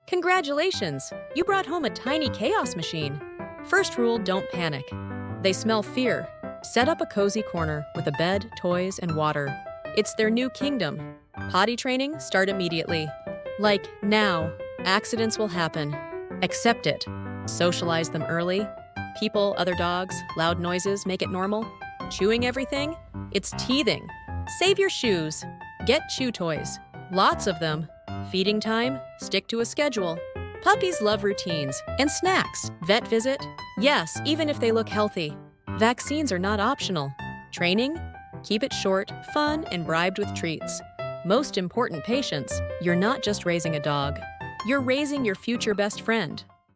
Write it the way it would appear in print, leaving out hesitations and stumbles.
Congratulations! You brought home a tiny chaos machine. First rule, don't panic. They smell fear. Set up a cozy corner with a bed, toys, and water. It's their new kingdom. Potty training, start immediately. Like, now. Accidents will happen. Accept it. Socialize them early. People, other dogs, loud noises, make it normal. Chewing everything? It's teething. Save your shoes. Get chew toys. Lots of them. Feeding time? Stick to a schedule. Puppies love routines. And snacks. Vet visit? Yes, even if they look healthy. Vaccines are not optional. Training? Keep it short, fun, and bribed with treats. Most important, patience. You're not just raising a dog. You're raising your future best friend.